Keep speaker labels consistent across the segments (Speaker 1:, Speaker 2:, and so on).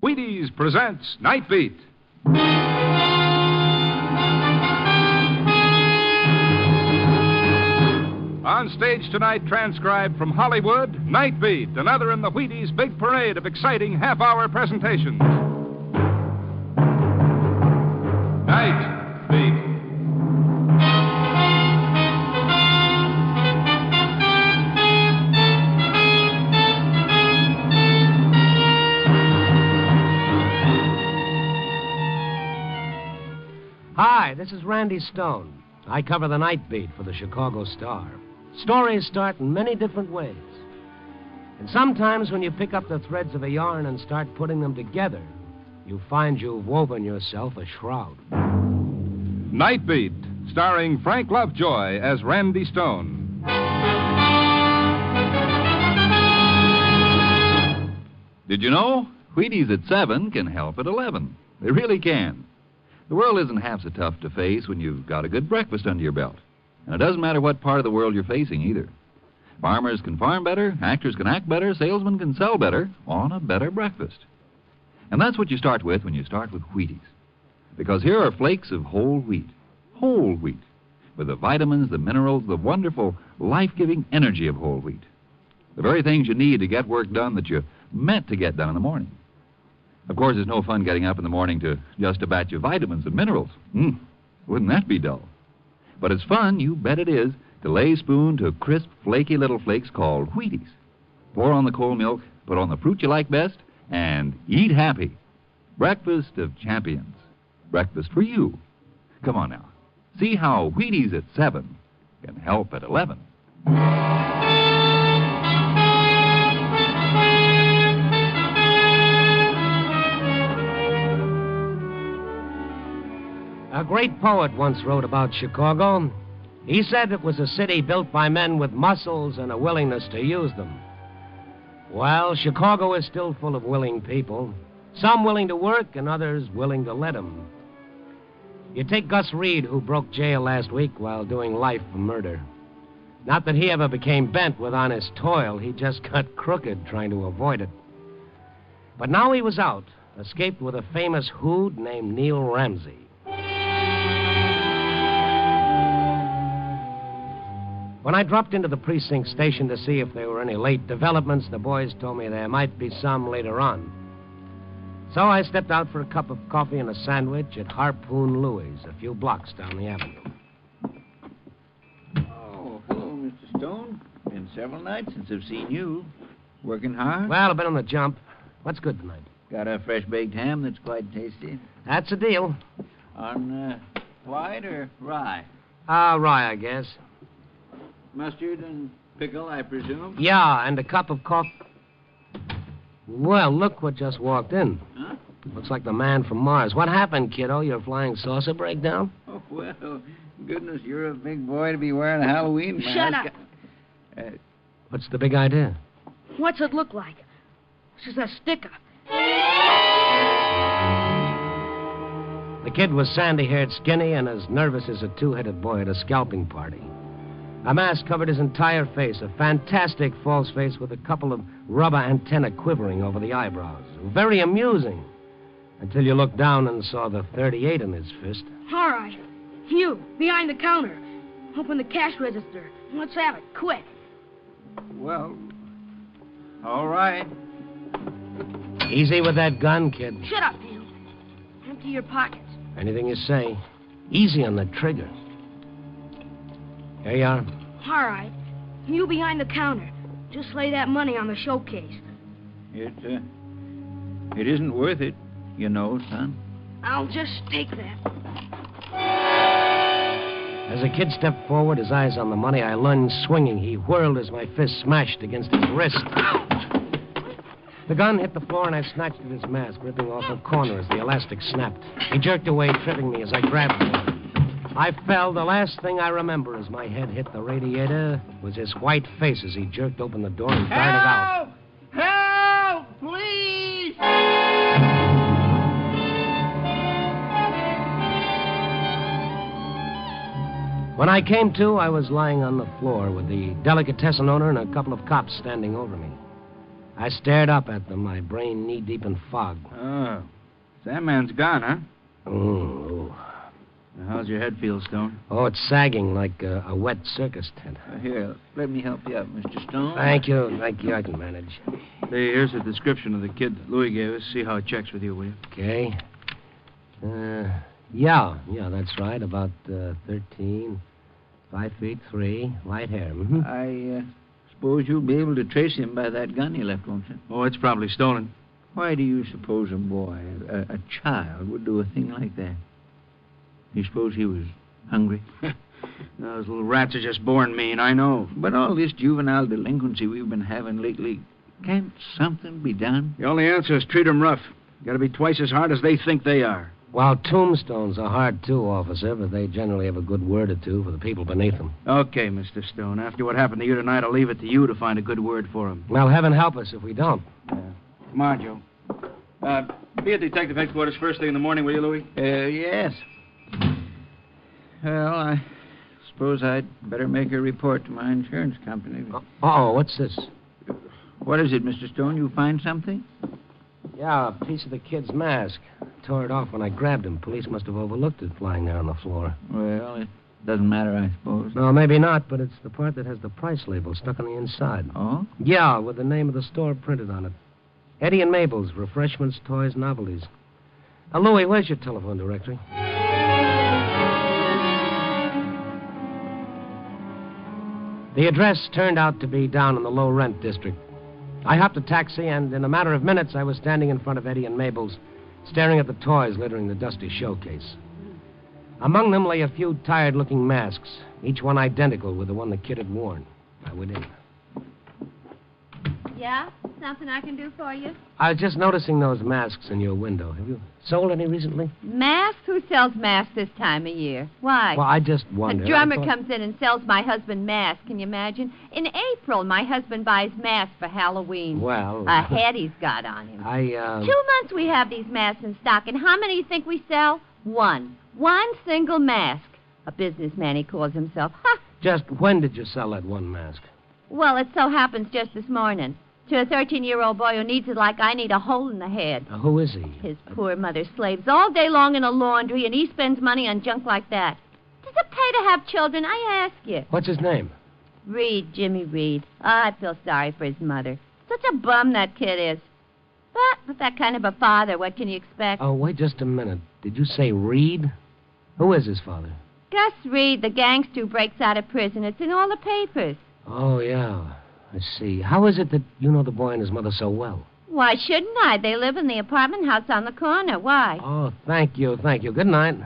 Speaker 1: Wheaties presents Night Beat. On stage tonight, transcribed from Hollywood, Night Beat, another in the Wheaties' big parade of exciting half-hour presentations. Night Beat.
Speaker 2: Hi, this is Randy Stone. I cover the Night Beat for the Chicago Star. Stories start in many different ways. And sometimes when you pick up the threads of a yarn and start putting them together, you find you've woven yourself a shroud.
Speaker 1: Night Beat, starring Frank Lovejoy as Randy Stone.
Speaker 3: Did you know? Wheaties at 7 can help at 11. They really can. The world isn't half so tough to face when you've got a good breakfast under your belt. And it doesn't matter what part of the world you're facing either. Farmers can farm better, actors can act better, salesmen can sell better on a better breakfast. And that's what you start with when you start with Wheaties. Because here are flakes of whole wheat, with the vitamins, the minerals, the wonderful, life-giving energy of whole wheat. The very things you need to get work done that you meant to get done in the morning. Of course, it's no fun getting up in the morning to just a batch of vitamins and minerals. Wouldn't that be dull? But it's fun, you bet it is, to lay spoon to crisp, flaky little flakes called Wheaties. Pour on the cold milk, put on the fruit you like best, and eat happy. Breakfast of champions. Breakfast for you. Come on now. See how Wheaties at 7 can help at 11.
Speaker 2: A great poet once wrote about Chicago. He said it was a city built by men with muscles and a willingness to use them. Well, Chicago is still full of willing people. Some willing to work and others willing to let them. You take Gus Reed, who broke jail last week while doing life for murder. Not that he ever became bent with honest toil. He just got crooked trying to avoid it. But now he was out, escaped with a famous hood named Neil Ramsey. When I dropped into the precinct station to see if there were any late developments, the boys told me there might be some later on. So I stepped out for a cup of coffee and a sandwich at Harpoon Louie's, a few blocks down the avenue.
Speaker 4: Oh, hello, Mr. Stone. Been several nights since I've seen you. Working hard?
Speaker 2: Well, I've been on the jump. What's good tonight?
Speaker 4: Got a fresh baked ham that's quite tasty.
Speaker 2: That's a deal.
Speaker 4: On white or rye?
Speaker 2: Rye, I guess.
Speaker 4: Mustard and pickle, I presume?
Speaker 2: Yeah, and a cup of coffee. Well, look what just walked in.
Speaker 4: Huh?
Speaker 2: Looks like the man from Mars. What happened, kiddo? Your flying saucer breakdown?
Speaker 4: Oh, well, goodness, you're a big boy to be wearing a Halloween mask.
Speaker 5: Shut up.
Speaker 2: What's the big idea?
Speaker 5: What's it look like? This is a sticker.
Speaker 2: The kid was sandy-haired, skinny, and as nervous as a two-headed boy at a scalping party. A mask covered his entire face, a fantastic false face with a couple of rubber antennae quivering over the eyebrows. Very amusing, until you looked down and saw the .38 in his fist.
Speaker 5: All right. You, behind the counter. Open the cash register. Let's have it, quick.
Speaker 4: Well, all right.
Speaker 2: Easy with that gun, kid.
Speaker 5: Shut up, Neil. Empty your pockets.
Speaker 2: Anything you say. Easy on the trigger. Here you are.
Speaker 5: All right. You behind the counter. Just lay that money on the showcase.
Speaker 4: It isn't worth it, you know, son.
Speaker 5: I'll just take that.
Speaker 2: As the kid stepped forward, his eyes on the money, I lunged swinging. He whirled as my fist smashed against his wrist. The gun hit the floor, and I snatched at his mask, ripping off a corner as the elastic snapped. He jerked away, tripping me as I grabbed him. I fell. The last thing I remember as my head hit the radiator was his white face as he jerked open the door and darted out.
Speaker 4: Help! Please!
Speaker 2: When I came to, I was lying on the floor with the delicatessen owner and a couple of cops standing over me. I stared up at them, my brain knee-deep in fog.
Speaker 4: Oh. That man's gone, huh?
Speaker 2: Oh.
Speaker 4: Now, how's your head feel, Stone?
Speaker 2: Oh, it's sagging like a wet circus tent.
Speaker 4: Here, let me help you up, Mr. Stone.
Speaker 2: Thank you. I can manage.
Speaker 6: Hey, here's a description of the kid that Louis gave us. See how it checks with you, will you?
Speaker 2: Okay. Yeah, that's right. About 13, 5 feet 3, light hair. Mm-hmm.
Speaker 4: I suppose you'll be able to trace him by that gun he left, won't you?
Speaker 6: Oh, it's probably stolen.
Speaker 4: Why do you suppose a boy, a child, would do a thing like that? You suppose he was hungry?
Speaker 6: Those little rats are just born mean, I know.
Speaker 4: But all this juvenile delinquency we've been having lately, can't something be done?
Speaker 6: The only answer is treat 'em rough. Got to be twice as hard as they think they are.
Speaker 2: Well, tombstones are hard, too, officer, but they generally have a good word or two for the people beneath them.
Speaker 6: Okay, Mr. Stone. After what happened to you tonight, I'll leave it to you to find a good word for him.
Speaker 2: Well, heaven help us if we don't.
Speaker 6: Come on, Joe. Be at Detective Headquarters first thing in the morning, will you, Louis?
Speaker 4: Yes. Well, I suppose I'd better make a report to my insurance company.
Speaker 2: Oh, what's this?
Speaker 4: What is it, Mr. Stone? You find something?
Speaker 2: Yeah, a piece of the kid's mask. Tore it off when I grabbed him. Police must have overlooked it flying there on the floor.
Speaker 4: Well, it doesn't matter, I suppose.
Speaker 2: No, maybe not, but it's the part that has the price label stuck on the inside.
Speaker 4: Oh?
Speaker 2: Yeah, with the name of the store printed on it. Eddie and Mabel's, refreshments, toys, novelties. Louis, where's your telephone directory? The address turned out to be down in the low-rent district. I hopped a taxi, and in a matter of minutes, I was standing in front of Eddie and Mabel's, staring at the toys littering the dusty showcase. Among them lay a few tired-looking masks, each one identical with the one the kid had worn. I went in.
Speaker 7: Yeah? Something I can do for you?
Speaker 2: I was just noticing those masks in your window. Have you sold any recently?
Speaker 7: Masks? Who sells masks this time of year? Why?
Speaker 2: Well, I just wondered.
Speaker 7: A drummer comes in and sells my husband masks. Can you imagine? In April, my husband buys masks for Halloween.
Speaker 2: Well...
Speaker 7: A head he's got on him.
Speaker 2: 2
Speaker 7: months we have these masks in stock, and how many do you think we sell? One. One single mask. A businessman, he calls himself. Ha!
Speaker 2: Just when did you sell that one mask?
Speaker 7: Well, it so happens just this morning. To a 13-year-old boy who needs it like I need a hole in the head.
Speaker 2: Who is he?
Speaker 7: His poor mother slaves all day long in a laundry, and he spends money on junk like that. Does it pay to have children, I ask you?
Speaker 2: What's his name?
Speaker 7: Reed, Jimmy Reed. I feel sorry for his mother. Such a bum that kid is. But with that kind of a father, what can you expect?
Speaker 2: Oh, wait just a minute. Did you say Reed? Who is his father?
Speaker 7: Gus Reed, the gangster who breaks out of prison. It's in all the papers.
Speaker 2: Oh, yeah. I see. How is it that you know the boy and his mother so well?
Speaker 7: Why shouldn't I? They live in the apartment house on the corner. Why?
Speaker 2: Oh, thank you. Good night.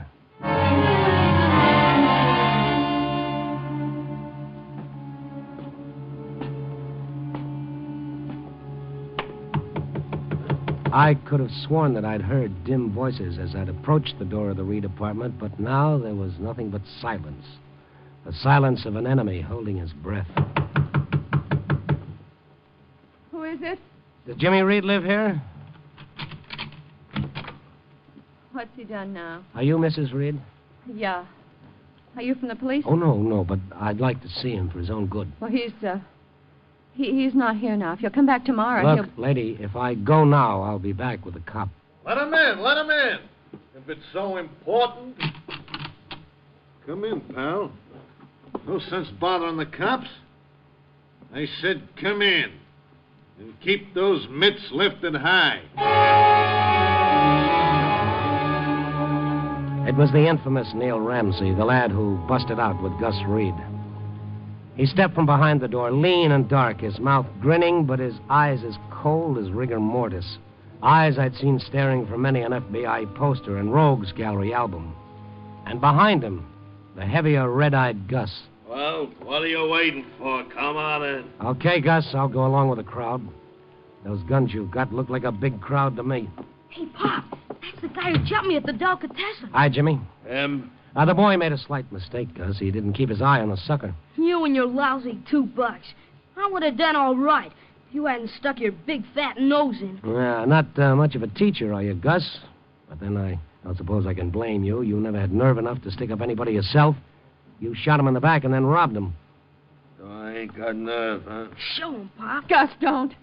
Speaker 2: I could have sworn that I'd heard dim voices as I'd approached the door of the Reed apartment, but now there was nothing but silence. The silence of an enemy holding his breath.
Speaker 7: Who is it?
Speaker 2: Does Jimmy Reed live here?
Speaker 7: What's he done now?
Speaker 2: Are you Mrs. Reed?
Speaker 7: Yeah. Are you from the police?
Speaker 2: Oh, no, but I'd like to see him for his own good.
Speaker 7: Well, he's not here now. If you'll come back tomorrow,
Speaker 2: Look, lady, if I go now, I'll be back with a cop.
Speaker 8: Let him in. If it's so important. Come in, pal. No sense bothering the cops. I said come in. And keep those mitts lifted high.
Speaker 2: It was the infamous Neil Ramsey, the lad who busted out with Gus Reed. He stepped from behind the door, lean and dark, his mouth grinning, but his eyes as cold as rigor mortis. Eyes I'd seen staring from many an FBI poster and Rogues Gallery album. And behind him, the heavier, red-eyed Gus.
Speaker 8: Well, what are you waiting for? Come on in.
Speaker 2: Okay, Gus, I'll go along with the crowd. Those guns you've got look like a big crowd to me.
Speaker 5: Hey, Pop, that's the guy who jumped me at the delicatessen.
Speaker 2: Hi, Jimmy. The boy made a slight mistake, Gus. He didn't keep his eye on the sucker.
Speaker 5: You and your lousy $2. I would have done all right if you hadn't stuck your big fat nose in.
Speaker 2: Not much of a teacher, are you, Gus? But then I don't suppose I can blame you. You never had nerve enough to stick up anybody yourself. You shot him in the back and then robbed him.
Speaker 8: I ain't got nerve, huh?
Speaker 5: Show him, Pop.
Speaker 7: Gus, don't.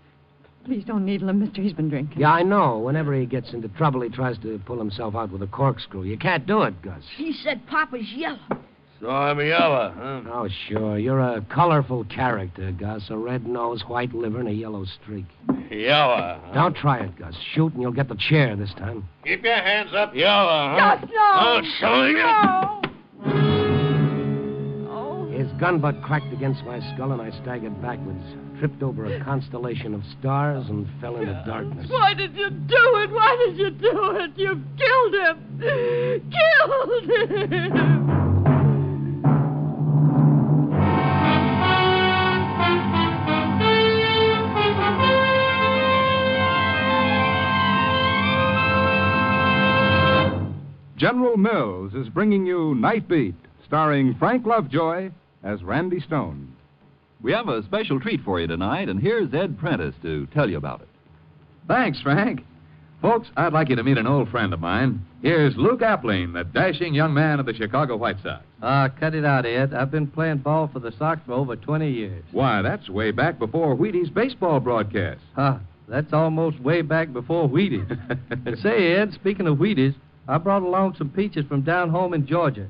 Speaker 9: Please don't needle him, mister. He's been drinking.
Speaker 2: Yeah, I know. Whenever he gets into trouble, he tries to pull himself out with a corkscrew. You can't do it, Gus.
Speaker 5: He said Papa's yellow.
Speaker 8: So I'm yellow, huh?
Speaker 2: Oh, sure. You're a colorful character, Gus. A red nose, white liver, and a yellow streak.
Speaker 8: Yellow, huh?
Speaker 2: Don't try it, Gus. Shoot, and you'll get the chair this time.
Speaker 8: Keep your hands up. Yellow, huh?
Speaker 9: Gus, no!
Speaker 8: Oh, so you...
Speaker 9: No!
Speaker 2: His gun butt cracked against my skull, and I staggered backwards, tripped over a constellation of stars, and fell into darkness.
Speaker 9: Why did you do it? Why did you do it? You killed him! Killed him!
Speaker 1: General Mills is bringing you Night Beat, starring Frank Lovejoy as Randy Stone.
Speaker 3: We have a special treat for you tonight, and here's Ed Prentice to tell you about it.
Speaker 10: Thanks, Frank. Folks, I'd like you to meet an old friend of mine. Here's Luke Appling, the dashing young man of the Chicago White Sox.
Speaker 11: Cut it out, Ed. I've been playing ball for the Sox for over 20 years.
Speaker 10: Why, that's way back before Wheaties baseball broadcast.
Speaker 11: That's almost way back before Wheaties. And say, Ed, speaking of Wheaties, I brought along some peaches from down home in Georgia.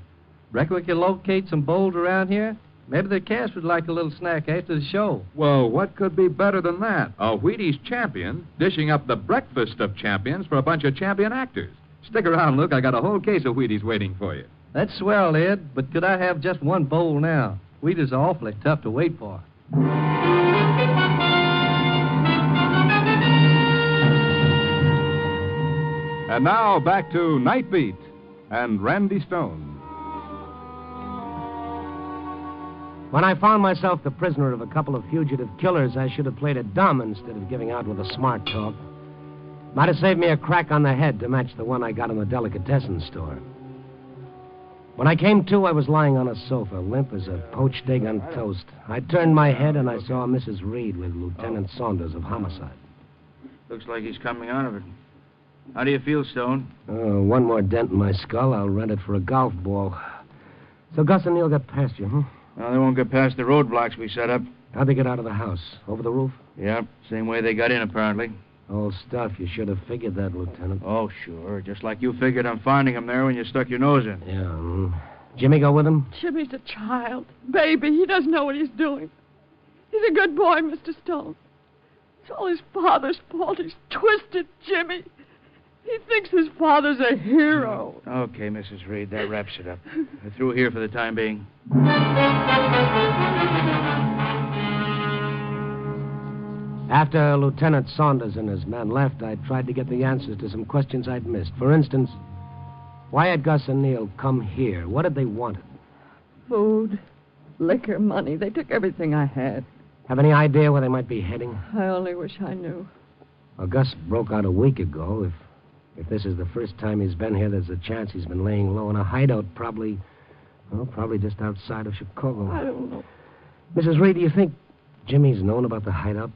Speaker 11: Reckon we can locate some bowls around here? Maybe the cast would like a little snack after the show.
Speaker 10: Well, what could be better than that? A Wheaties champion dishing up the breakfast of champions for a bunch of champion actors. Stick around, Luke. I got a whole case of Wheaties waiting for you.
Speaker 11: That's swell, Ed, but could I have just one bowl now? Wheaties are awfully tough to wait for.
Speaker 1: And now back to Night Beat and Randy Stone.
Speaker 2: When I found myself the prisoner of a couple of fugitive killers, I should have played it dumb instead of giving out with a smart talk. Might have saved me a crack on the head to match the one I got in the delicatessen store. When I came to, I was lying on a sofa, limp as a poached egg on toast. I turned my head and I saw Mrs. Reed with Lieutenant Saunders of Homicide.
Speaker 6: Looks like he's coming out of it. How do you feel, Stone?
Speaker 2: One more dent in my skull. I'll rent it for a golf ball. So Gus and Neil got past you, huh?
Speaker 6: Well, they won't get past the roadblocks we set up.
Speaker 2: How'd they get out of the house? Over the roof?
Speaker 6: Yep, same way they got in, apparently.
Speaker 2: Old stuff. You should have figured that, Lieutenant.
Speaker 6: Oh, sure. Just like you figured on finding him there when you stuck your nose in.
Speaker 2: Yeah. Jimmy go with him?
Speaker 9: Jimmy's a child. Baby, he doesn't know what he's doing. He's a good boy, Mr. Stone. It's all his father's fault. He's twisted Jimmy. He thinks his father's a hero.
Speaker 6: Okay, Mrs. Reed, that wraps it up. We're through here for the time being.
Speaker 2: After Lieutenant Saunders and his men left, I tried to get the answers to some questions I'd missed. For instance, why had Gus and Neil come here? What had they wanted?
Speaker 9: Food, liquor, money. They took everything I had.
Speaker 2: Have any idea where they might be heading?
Speaker 9: I only wish I knew.
Speaker 2: Well, Gus broke out a week ago. If this is the first time he's been here, there's a chance he's been laying low in a hideout, probably just outside of Chicago.
Speaker 9: I don't know.
Speaker 2: Mrs. Reed, do you think Jimmy's known about the hideout?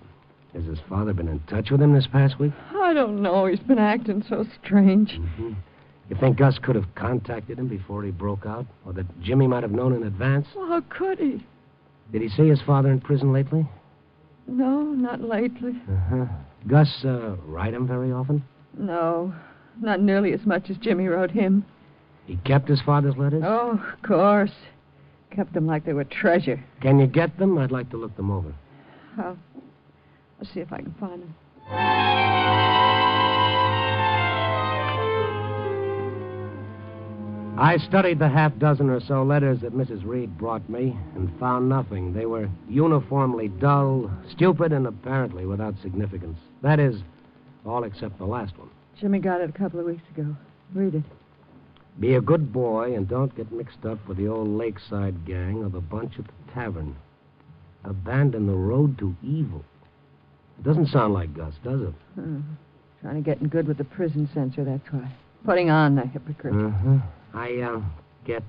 Speaker 2: Has his father been in touch with him this past week?
Speaker 9: I don't know. He's been acting so strange.
Speaker 2: Mm-hmm. You think Gus could have contacted him before he broke out? Or that Jimmy might have known in advance?
Speaker 9: Well, how could he?
Speaker 2: Did he see his father in prison lately?
Speaker 9: No, not lately.
Speaker 2: Uh-huh. Gus write him very often?
Speaker 9: No, not nearly as much as Jimmy wrote him.
Speaker 2: He kept his father's letters?
Speaker 9: Oh, of course. Kept them like they were treasure.
Speaker 2: Can you get them? I'd like to look them over.
Speaker 9: I'll see if I can find them.
Speaker 2: I studied the half dozen or so letters that Mrs. Reed brought me and found nothing. They were uniformly dull, stupid, and apparently without significance. That is, all except the last one.
Speaker 9: Jimmy got it a couple of weeks ago. Read it.
Speaker 2: Be a good boy and don't get mixed up with the old Lakeside gang or the bunch at the tavern. Abandon the road to evil. It doesn't sound like Gus, does it?
Speaker 9: Trying to get in good with the prison censor, that's why. Putting on the hypocrite.
Speaker 2: Uh-huh. I get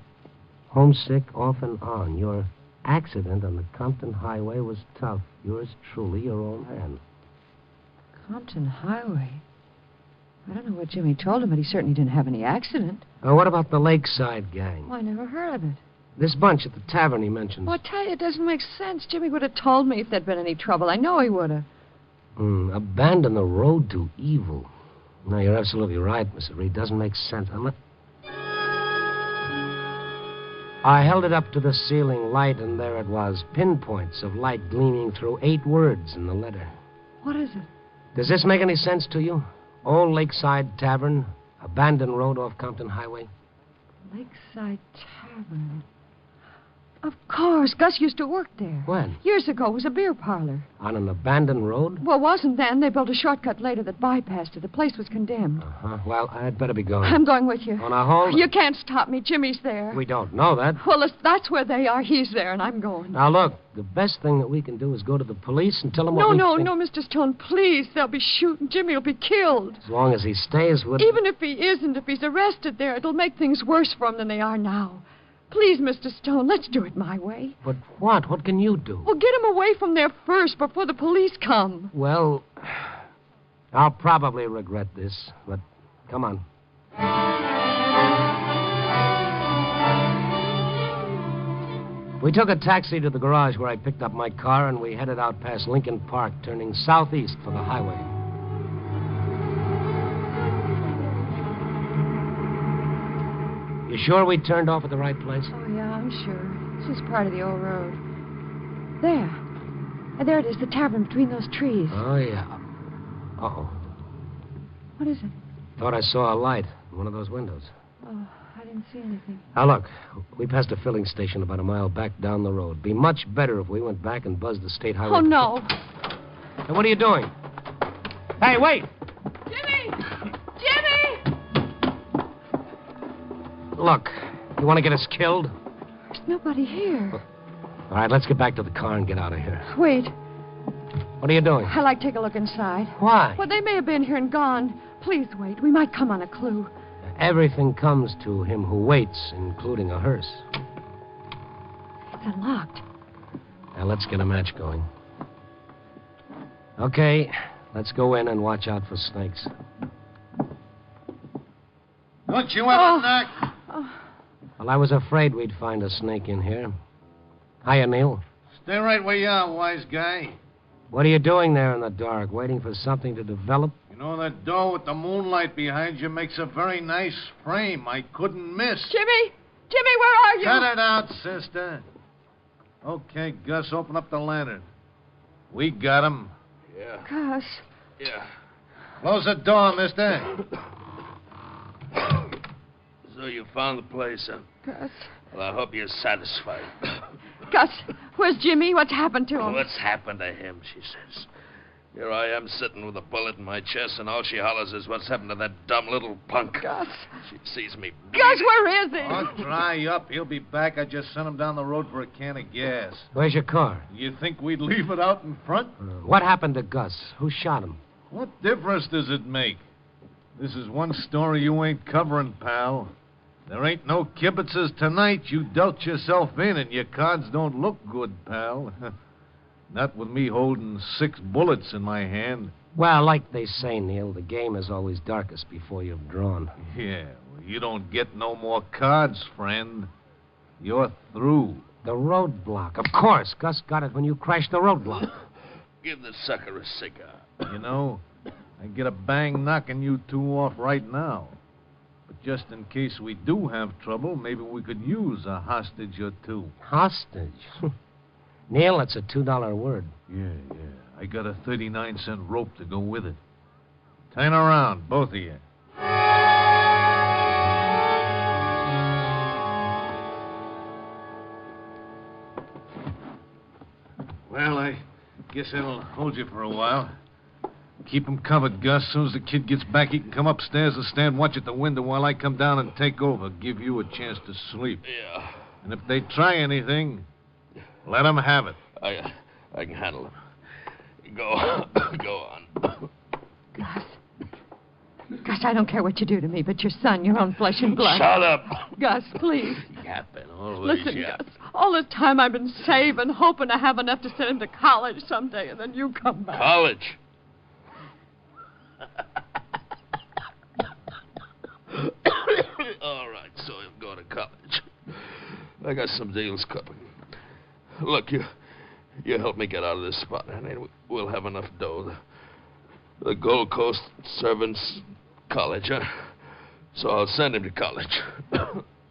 Speaker 2: homesick off and on. Your accident on the Compton Highway was tough. Yours truly, your old man.
Speaker 9: Compton Highway? I don't know what Jimmy told him, but he certainly didn't have any accident.
Speaker 2: What about the Lakeside gang?
Speaker 9: Oh, I never heard of it.
Speaker 2: This bunch at the tavern he mentions.
Speaker 9: Well, I tell you, it doesn't make sense. Jimmy would have told me if there'd been any trouble. I know he would have.
Speaker 2: Abandon the road to evil. No, you're absolutely right, Mr. Reed. Doesn't make sense. I held it up to the ceiling light, and there it was. Pinpoints of light gleaming through 8 words in the letter.
Speaker 9: What is it?
Speaker 2: Does this make any sense to you? Old Lakeside Tavern, abandoned road off Compton Highway.
Speaker 9: Lakeside Tavern. Of course. Gus used to work there.
Speaker 2: When?
Speaker 9: Years ago. It was a beer parlor.
Speaker 2: On an abandoned road?
Speaker 9: Well, it wasn't then. They built a shortcut later that bypassed it. The place was condemned.
Speaker 2: Well, I'd better be going.
Speaker 9: I'm going with you.
Speaker 2: On a hold?
Speaker 9: You can't stop me. Jimmy's there.
Speaker 2: We don't know that.
Speaker 9: Well, if that's where they are, he's there, and I'm going.
Speaker 2: Now, look, the best thing that we can do is go to the police and tell them what
Speaker 9: No, Mr. Stone, please. They'll be shooting. Jimmy will be killed.
Speaker 2: As long as he stays with...
Speaker 9: Even if he isn't, if he's arrested there, it'll make things worse for him than they are now. Please, Mr. Stone, let's do it my way.
Speaker 2: But what? What can you do?
Speaker 9: Well, get him away from there first before the police come.
Speaker 2: Well, I'll probably regret this, but come on. We took a taxi to the garage where I picked up my car, and we headed out past Lincoln Park, turning southeast for the highway. You sure we turned off at the right place?
Speaker 9: Oh, yeah, I'm sure. This is part of the old road. There. There it is, the tavern between those trees.
Speaker 2: Oh, yeah. Uh-oh.
Speaker 9: What is it?
Speaker 2: Thought I saw a light in one of those windows.
Speaker 9: Oh, I didn't see anything.
Speaker 2: Now, look, we passed a filling station about a mile back down the road. Be much better if we went back and buzzed the state highway.
Speaker 9: Oh, no.
Speaker 2: Hey, what are you doing? Hey, wait!
Speaker 9: Jimmy! Jimmy!
Speaker 2: Look, you want to get us killed?
Speaker 9: There's nobody here.
Speaker 2: All right, let's get back to the car and get out of here.
Speaker 9: Wait.
Speaker 2: What are you doing?
Speaker 9: I'd like to take a look inside.
Speaker 2: Why?
Speaker 9: Well, they may have been here and gone. Please wait. We might come on a clue.
Speaker 2: Everything comes to him who waits, including a hearse.
Speaker 9: It's unlocked.
Speaker 2: Now, let's get a match going. Okay, let's go in and watch out for snakes.
Speaker 8: Don't you ever knock?
Speaker 9: Oh.
Speaker 2: Well, I was afraid we'd find a snake in here. Hiya, Neil.
Speaker 8: Stay right where you are, wise guy.
Speaker 2: What are you doing there in the dark, waiting for something to develop?
Speaker 8: You know, that door with the moonlight behind you makes a very nice frame. I couldn't miss.
Speaker 9: Jimmy! Jimmy, where are you?
Speaker 8: Cut it out, sister. Okay, Gus, open up the lantern. We got him.
Speaker 6: Yeah.
Speaker 9: Gus.
Speaker 6: Yeah.
Speaker 8: Close the door, mister.
Speaker 6: So you found the place, huh?
Speaker 9: Gus.
Speaker 6: Well, I hope you're satisfied.
Speaker 9: Gus, where's Jimmy? What's happened to him?
Speaker 6: What's happened to him, she says. Here I am sitting with a bullet in my chest, and all she hollers is what's happened to that dumb little punk.
Speaker 9: Gus.
Speaker 6: She sees me.
Speaker 9: Gus, where is he?
Speaker 8: Oh, dry up. He'll be back. I just sent him down the road for a can of gas.
Speaker 2: Where's your car?
Speaker 8: You think we'd leave it out in front?
Speaker 2: What happened to Gus? Who shot him?
Speaker 8: What difference does it make? This is one story you ain't covering, pal. There ain't no kibitzes tonight. You dealt yourself in, and your cards don't look good, pal. Not with me holding 6 bullets in my hand.
Speaker 2: Well, like they say, Neil, the game is always darkest before you've drawn.
Speaker 8: Yeah, well, you don't get no more cards, friend. You're through.
Speaker 2: The roadblock. Of course. Gus got it when you crashed the roadblock.
Speaker 6: Give the sucker a cigar.
Speaker 8: You know, I get a bang knocking you two off right now. But just in case we do have trouble, maybe we could use a hostage or two.
Speaker 2: Hostage? Neil, that's a $2 word.
Speaker 8: Yeah. I got a 39-cent rope to go with it. Turn around, both of you. Well, I guess that'll hold you for a while. Keep him covered, Gus. As soon as the kid gets back, he can come upstairs and stand watch at the window while I come down and take over. Give you a chance to sleep.
Speaker 6: Yeah.
Speaker 8: And if they try anything, let them have it.
Speaker 6: I can handle him. Go on.
Speaker 9: Gus, I don't care what you do to me, but your son, your own flesh and blood.
Speaker 6: Shut up.
Speaker 9: Gus, please.
Speaker 6: Yapping, always
Speaker 9: Listen,
Speaker 6: yapping.
Speaker 9: Gus, all this time I've been saving, hoping to have enough to send him to college someday, and then you come back.
Speaker 6: College? All right, so I'm going to college. I got some deals cooking. Look, you help me get out of this spot, and we'll have enough dough. The Gold Coast Servants College, huh? So I'll send him to college.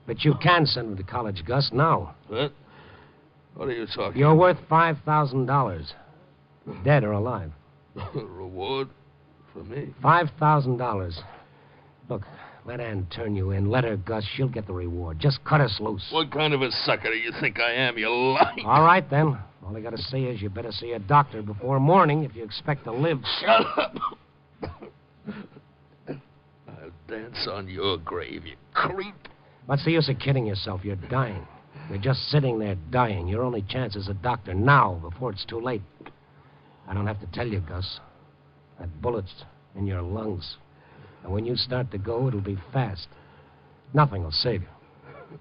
Speaker 2: But you can send him to college, Gus, now.
Speaker 6: What? What are you talking
Speaker 2: You're worth $5,000. Dead or alive.
Speaker 6: Reward for me?
Speaker 2: $5,000. Look, let Ann turn you in. Let her, Gus. She'll get the reward. Just cut us loose.
Speaker 6: What kind of a sucker do you think I am, you lying?
Speaker 2: All right, then. All I got to say is you better see a doctor before morning if you expect to live.
Speaker 6: Shut up! I'll dance on your grave, you creep.
Speaker 2: What's the use of kidding yourself? You're dying. You're just sitting there dying. Your only chance is a doctor now, before it's too late. I don't have to tell you, Gus. That bullet's in your lungs. And when you start to go, it'll be fast. Nothing will save you.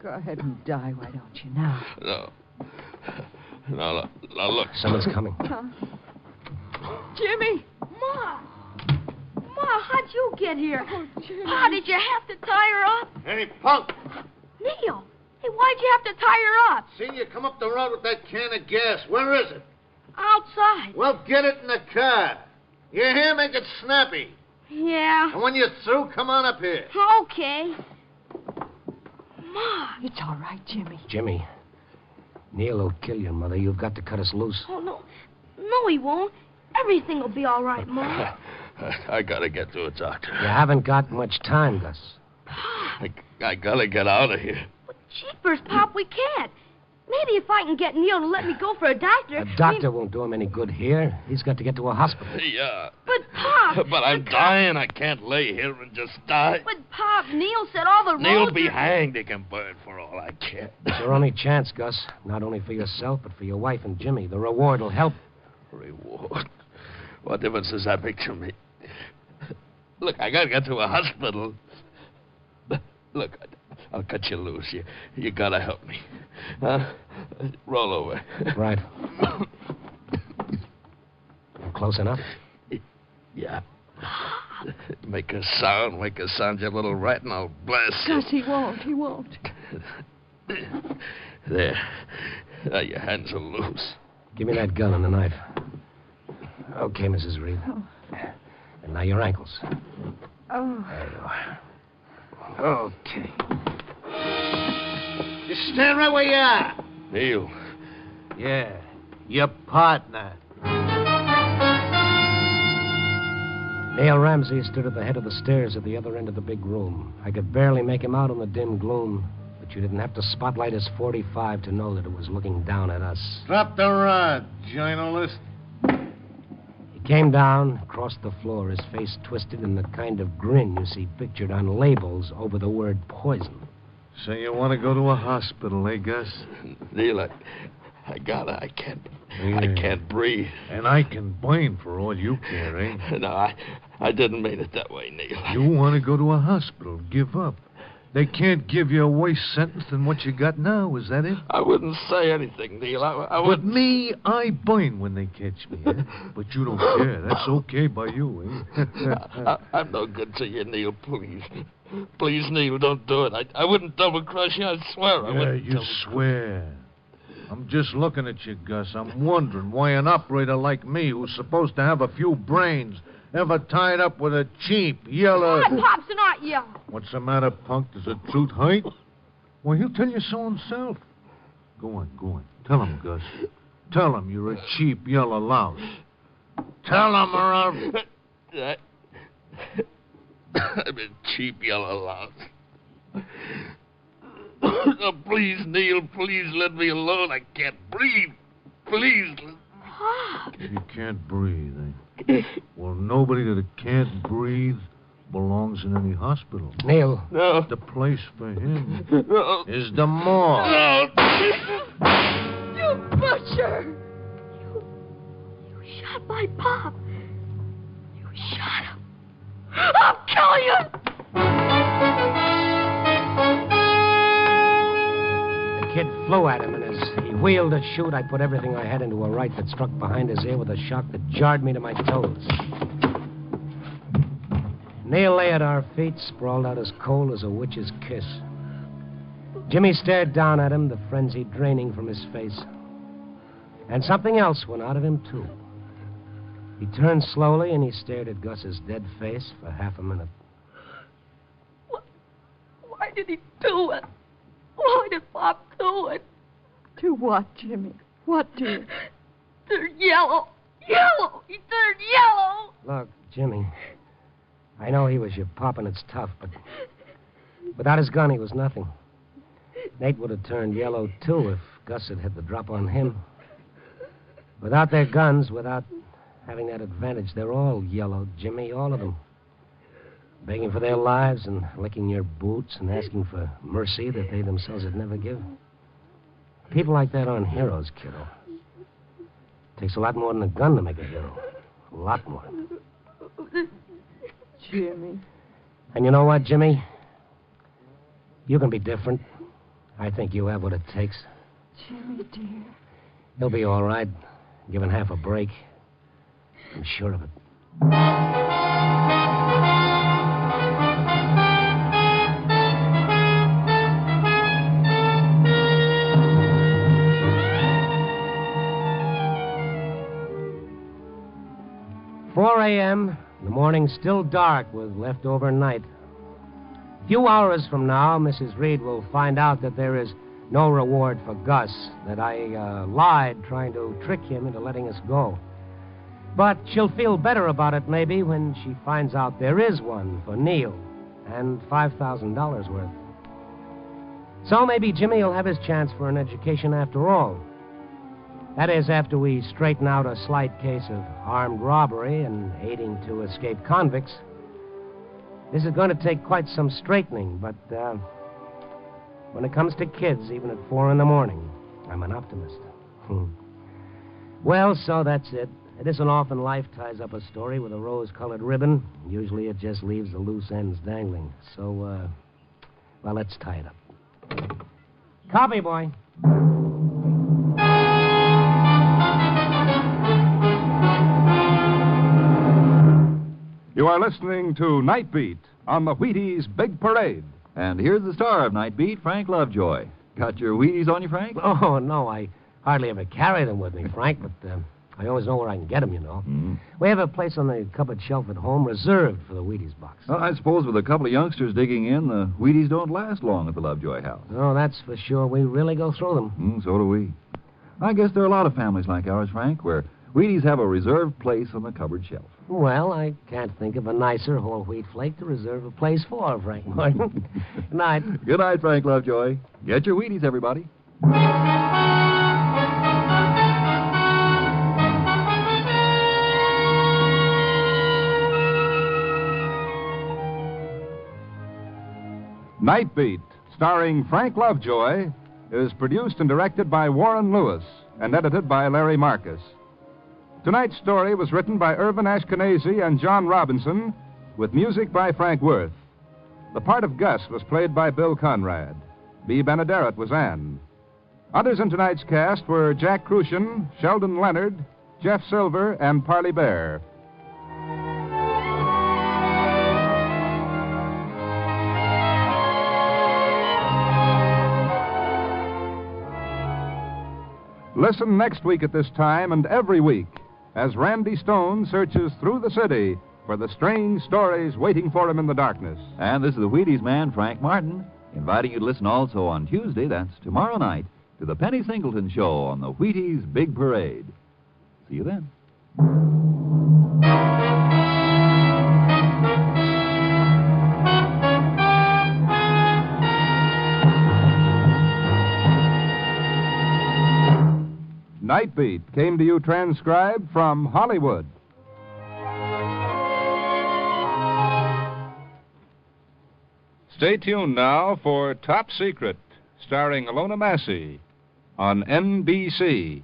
Speaker 9: Go ahead and die, why don't you now?
Speaker 6: No. Now, look.
Speaker 2: Someone's coming.
Speaker 9: Jimmy!
Speaker 5: Ma! Ma, how'd you get here?
Speaker 9: Oh, Jimmy.
Speaker 5: Pa, did you have to tie her up?
Speaker 8: Hey, punk!
Speaker 5: Neil! Hey, why'd you have to tie her up?
Speaker 8: Seen you come up the road with that can of gas. Where is it?
Speaker 5: Outside.
Speaker 8: Well, get it in the car. You hear? Make it snappy.
Speaker 5: Yeah.
Speaker 8: And when you're through, come on up here.
Speaker 5: Okay. Ma.
Speaker 9: It's all right, Jimmy.
Speaker 2: Jimmy, Neil will kill your mother. You've got to cut us loose.
Speaker 5: Oh, no. No, he won't. Everything will be all right, Ma.
Speaker 6: I gotta get to a doctor.
Speaker 2: You haven't got much time, Gus.
Speaker 6: I gotta get out of here.
Speaker 5: But jeepers, Pop, we can't. Maybe if I can get Neil to let me go for a doctor.
Speaker 2: A doctor won't do him any good here. He's got to get to a hospital.
Speaker 6: Yeah.
Speaker 5: But, Pop...
Speaker 6: But I'm dying. I can't lay here and just die.
Speaker 5: But, Pop, Neil said all the roads...
Speaker 6: Neil'll be hanged. He can burn for all I care.
Speaker 2: It's your only chance, Gus. Not only for yourself, but for your wife and Jimmy. The reward will help.
Speaker 6: Reward? What difference does that make to me? Look, I gotta get to a hospital. Look, I'll cut you loose. You gotta help me. Huh? Roll over.
Speaker 2: Right. Close enough?
Speaker 6: Yeah. Make a sound you little rat, and I'll blast
Speaker 9: Gus, he won't.
Speaker 6: There. Now your hands are loose.
Speaker 2: Give me that gun and the knife. Okay, Mrs. Reed.
Speaker 9: Oh.
Speaker 2: And now your ankles.
Speaker 9: Oh.
Speaker 2: There you are. Okay.
Speaker 8: Just stand right where you are.
Speaker 6: Neil.
Speaker 4: Yeah, your partner.
Speaker 2: Neil Ramsey stood at the head of the stairs at the other end of the big room. I could barely make him out in the dim gloom, but you didn't have to spotlight his .45 to know that it was looking down at us.
Speaker 8: Drop the rod, journalist.
Speaker 2: He came down, crossed the floor, his face twisted in the kind of grin you see pictured on labels over the word poison.
Speaker 8: So you want to go to a hospital, eh, Gus?
Speaker 6: Neil, I gotta. I can't breathe.
Speaker 8: And I can blame for all you care, eh?
Speaker 6: No, I didn't mean it that way, Neil.
Speaker 8: You want to go to a hospital, give up. They can't give you a worse sentence than what you got now, is that it?
Speaker 6: I wouldn't say anything, Neil. I
Speaker 8: But
Speaker 6: wouldn't...
Speaker 8: me, I burn when they catch me, eh? But you don't care. That's okay by you, eh?
Speaker 6: I'm no good to you, Neil, please. Please, Neil, don't do it. I wouldn't double-cross you, I swear I wouldn't.
Speaker 8: You swear. I'm just looking at you, Gus. I'm wondering why an operator like me, who's supposed to have a few brains, ever tied up with a cheap, yellow...
Speaker 5: My Pop's not yellow.
Speaker 8: What's the matter, punk? Does the truth hurt? Well, he'll tell you so himself. Go on. Tell him, Gus. Tell him you're a cheap, yellow louse. Tell him or I'll...
Speaker 6: I'm a cheap yellow louse. Oh, please, Neil, please let me alone. I can't breathe. Please.
Speaker 8: You can't breathe, eh? Well, nobody that can't breathe belongs in any hospital.
Speaker 2: Neil.
Speaker 6: No.
Speaker 8: The place for him
Speaker 6: No.
Speaker 8: is the morgue.
Speaker 6: No.
Speaker 5: You butcher! You shot my Pop. You shot him. I'll kill you!
Speaker 2: The kid flew at him, and as he wheeled to shoot, I put everything I had into a right that struck behind his ear with a shock that jarred me to my toes. Neil lay at our feet, sprawled out as cold as a witch's kiss. Jimmy stared down at him, the frenzy draining from his face. And something else went out of him, too. He turned slowly and he stared at Gus's dead face for half a minute.
Speaker 9: Why did he do it? Why did Bob do it? Do what, Jimmy? What, dear? They're yellow. Yellow! He turned yellow!
Speaker 2: Look, Jimmy, I know he was your pop and it's tough, but without his gun, he was nothing. Nate would have turned yellow, too, if Gus had hit the drop on him. Without their guns, without having that advantage, they're all yellow, Jimmy, all of them. Begging for their lives and licking your boots and asking for mercy that they themselves would never give. People like that aren't heroes, kiddo. Takes a lot more than a gun to make a hero. A lot more.
Speaker 9: Jimmy.
Speaker 2: And you know what, Jimmy? You can be different. I think you have what it takes.
Speaker 9: Jimmy, dear.
Speaker 2: He'll be all right, given half a break. I'm sure of it. 4 a.m., the morning still dark with leftover night. A few hours from now, Mrs. Reed will find out that there is no reward for Gus, that I lied trying to trick him into letting us go. But she'll feel better about it, maybe, when she finds out there is one for Neil, and $5,000 worth. So maybe Jimmy will have his chance for an education after all. That is, after we straighten out a slight case of armed robbery and aiding to escape convicts. This is going to take quite some straightening, but when it comes to kids, even at 4 in the morning, I'm an optimist. Well, so that's it. It isn't often life ties up a story with a rose-colored ribbon. Usually it just leaves the loose ends dangling. So, well, let's tie it up. Copy, boy.
Speaker 1: You are listening to Night Beat on the Wheaties Big Parade.
Speaker 3: And here's the star of Night Beat, Frank Lovejoy. Got your Wheaties on you, Frank?
Speaker 2: Oh, no, I hardly ever carry them with me, Frank, but I always know where I can get them, you know.
Speaker 3: Mm-hmm.
Speaker 2: We have a place on the cupboard shelf at home reserved for the Wheaties box.
Speaker 3: Well, I suppose with a couple of youngsters digging in, the Wheaties don't last long at the Lovejoy house.
Speaker 2: Oh, that's for sure. We really go through them.
Speaker 3: So do we. I guess there are a lot of families like ours, Frank, where Wheaties have a reserved place on the cupboard shelf.
Speaker 2: Well, I can't think of a nicer whole wheat flake to reserve a place for, Frank Martin. Good night.
Speaker 3: Good night, Frank Lovejoy. Get your Wheaties, everybody.
Speaker 1: Night Beat, starring Frank Lovejoy, is produced and directed by Warren Lewis and edited by Larry Marcus. Tonight's story was written by Irvin Ashkenazi and John Robinson, with music by Frank Worth. The part of Gus was played by Bill Conrad. Bea Benaderet was Anne. Others in tonight's cast were Jack Crucian, Sheldon Leonard, Jeff Silver, and Parley Bear. Listen next week at this time and every week as Randy Stone searches through the city for the strange stories waiting for him in the darkness.
Speaker 3: And this is the Wheaties man, Frank Martin, inviting you to listen also on Tuesday, that's tomorrow night, to the Penny Singleton Show on the Wheaties Big Parade. See you then. Night Beat came to you transcribed from Hollywood. Stay tuned now for Top Secret, starring Alona Massey on NBC.